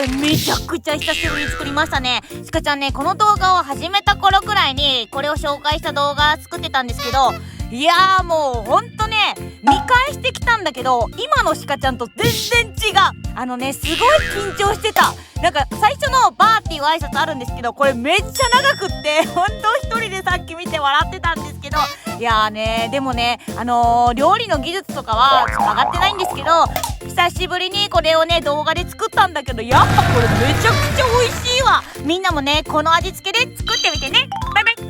これめちゃくちゃ久しぶりに作りましたね。しかちゃんね、この動画を始めた頃くらいにこれを紹介した動画作ってたんですけど、いやーもうほんとね、見返してきたんだけど、今のしかちゃんと全然違う。すごい緊張してた。なんか最初のバーっていう挨拶あるんですけど、これめっちゃ長くって、ほんと一人でさっき見て笑ってたんですけど、いやーね、でもね、料理の技術とかはちょっと上がってないんですけど、久しぶりにこれをね動画で作ったんだけど、やっぱこれめちゃくちゃ美味しいわ。みんなもねこの味付けで作ってみてね。バイバイ。